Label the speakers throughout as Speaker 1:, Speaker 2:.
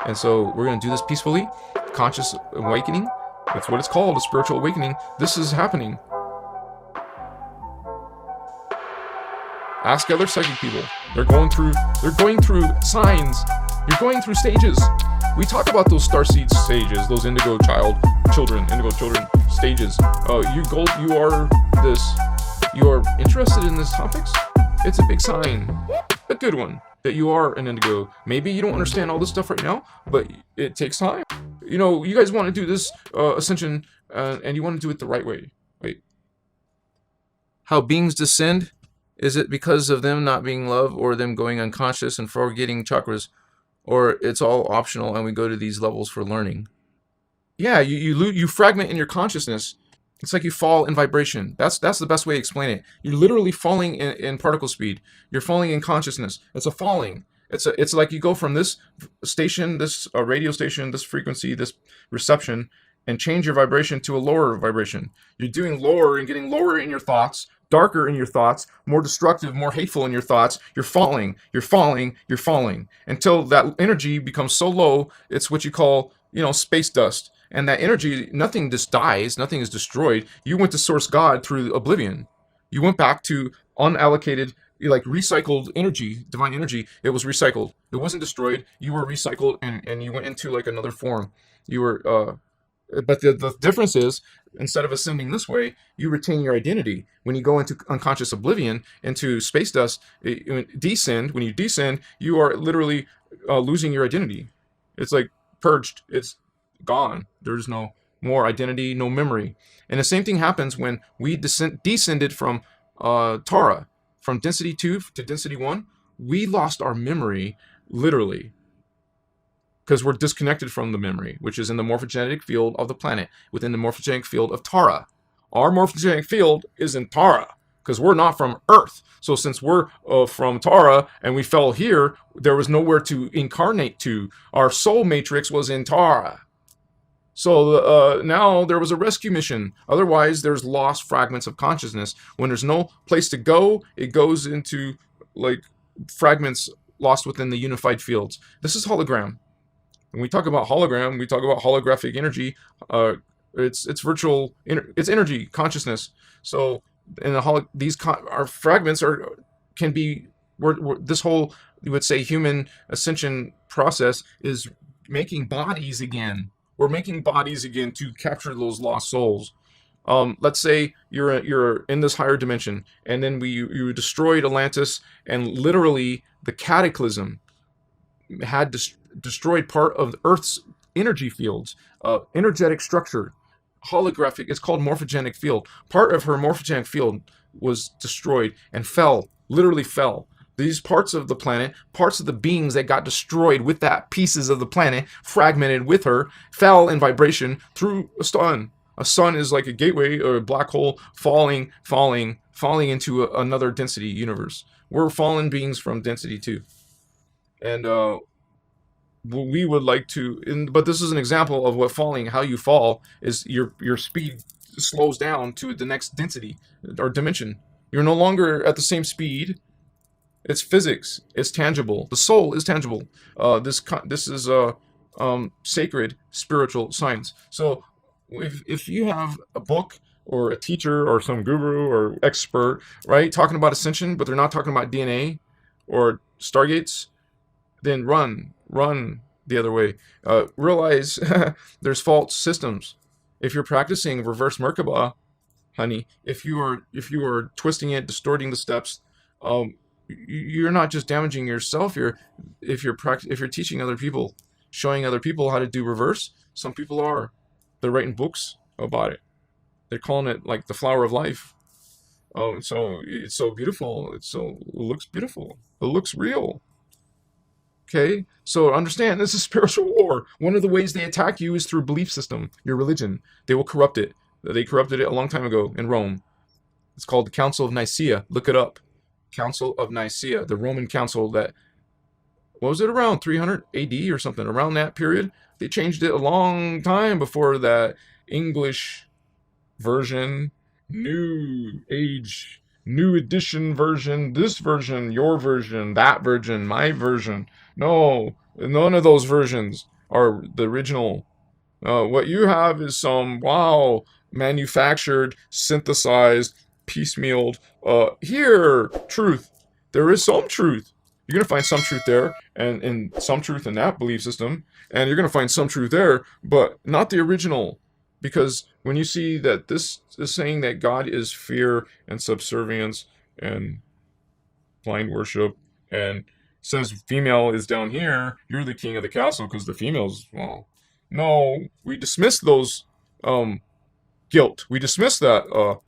Speaker 1: And so we're going to do this peacefully. Conscious awakening. That's what it's called, a spiritual awakening. This is happening. Ask other psychic people. They're going through signs. You're going through stages. We talk about those starseed stages, those indigo children stages. You are interested in these topics? It's a big sign. A good one. That you are an indigo. Maybe you don't understand all this stuff right now, but it takes time. You guys want to do this ascension, and you want to do it the right way. Wait. How beings descend? Is it because of them not being love, or them going unconscious and forgetting chakras, or it's all optional and we go to these levels for learning? Yeah, you fragment in your consciousness. It's like you fall in vibration. That's the best way to explain it. You're literally falling in particle speed. You're falling in consciousness. It's a falling. It's like you go from this station, this radio station, this frequency, this reception, and change your vibration to a lower vibration. You're doing lower and getting lower in your thoughts, darker in your thoughts, more destructive, more hateful in your thoughts. You're falling, until that energy becomes so low, it's what you call, space dust. And that energy, nothing just dies, nothing is destroyed. You went to source God through oblivion. You went back to unallocated, like recycled energy, divine energy. It was recycled. It wasn't destroyed. You were recycled, and you went into like another form. You were, but the difference is, instead of ascending this way, you retain your identity. When you go into unconscious oblivion, into space dust, when you descend, you are literally losing your identity. It's like purged. It's gone. There's no more identity, no memory. And the same thing happens when we descended from Tara, from density 2 to density 1. We lost our memory, literally, because we're disconnected from the memory, which is in the morphogenetic field of the planet, within the morphogenetic field of Tara. Our morphogenetic field is in Tara, because we're not from Earth. So since we're from Tara and we fell here, there was nowhere to incarnate to. Our soul matrix was in Tara. So now there was a rescue mission. Otherwise, there's lost fragments of consciousness. When there's no place to go, it goes into like fragments lost within the unified fields. This is hologram. When we talk about hologram, we talk about holographic energy. It's virtual. It's energy, consciousness. So in our fragments can be. This whole, you would say, human ascension process is making bodies again. We're making bodies again to capture those lost souls. Let's say you're in this higher dimension, and then you destroyed Atlantis, and literally the cataclysm had destroyed part of Earth's energy fields, energetic structure, holographic. It's called morphogenic field. Part of her morphogenic field was destroyed and fell, literally fell. These parts of the planet, parts of the beings that got destroyed with that, pieces of the planet fragmented with her, fell in vibration through a sun. A sun is like a gateway or a black hole falling into another density universe. We're fallen beings from density 2. And we would like to, but this is an example of what falling, how you fall, is your speed slows down to the next density or dimension. You're no longer at the same speed. It's physics. It's tangible. The soul is tangible. This is sacred spiritual science. So if you have a book or a teacher or some guru or expert, right, talking about ascension, but they're not talking about DNA or stargates, then run the other way. Realize there's false systems. If you're practicing reverse Merkaba, honey, if you are twisting it, distorting the steps, you're not just damaging yourself. If you're teaching other people, showing other people how to do reverse. Some people they're writing books about it. They're calling it like the flower of life. Oh, so it's so beautiful. It looks beautiful. It looks real. Okay, so understand, this is spiritual war. One of the ways they attack you is through belief system, your religion. They will corrupt it. They corrupted it a long time ago in Rome. It's called the Council of Nicaea. Look it up. Council of Nicaea, the Roman council that, what was it, around 300 AD or something, around that period? They changed it a long time before that English version, new age, new edition version, this version, your version, that version, my version. No, None of those versions are the original. What you have is some, wow, manufactured, synthesized, piecemealed, here, truth. There is some truth. You're going to find some truth there, and some truth in that belief system, and you're going to find some truth there, but not the original. Because when you see that this is saying that God is fear and subservience and blind worship, and says female is down here, you're the king of the castle because the female's, well, no, we dismiss those um guilt. We dismiss that.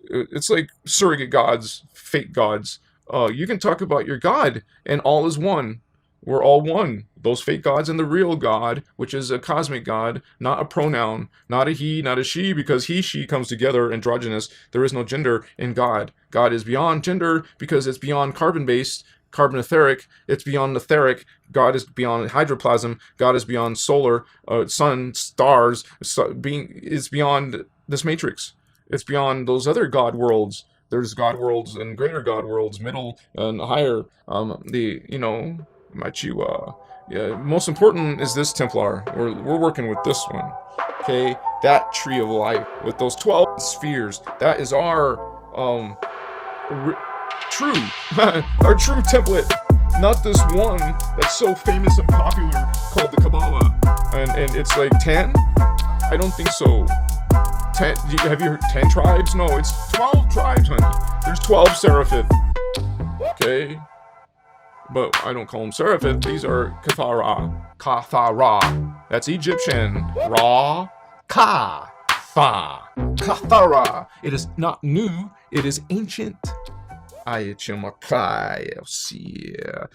Speaker 1: It's like surrogate gods, fake gods. You can talk about your God, and all is one. We're all one. Those fake gods and the real God, which is a cosmic God, not a pronoun, not a he, not a she, because he, she comes together, androgynous. There is no gender in God. God is beyond gender because it's beyond carbon-based, carbon etheric. It's beyond etheric. God is beyond hydroplasm. God is beyond solar, sun, stars. It's beyond this matrix. It's beyond those other God worlds. There's God worlds and greater God worlds, middle and higher. Yeah, most important is this Templar. We're working with this one. Okay, that tree of life with those 12 spheres. That is our true, our true template. Not this one that's so famous and popular called the Kabbalah. And it's like 10? I don't think so. 10, have you heard 10 tribes? No, it's 12 tribes, honey. There's 12 Seraphim. Okay. But I don't call them Seraphim. These are Kathara. Kathara. That's Egyptian. Ra. Ka. Fa. Kathara. It is not new. It is ancient. Ayachimakai. See ya.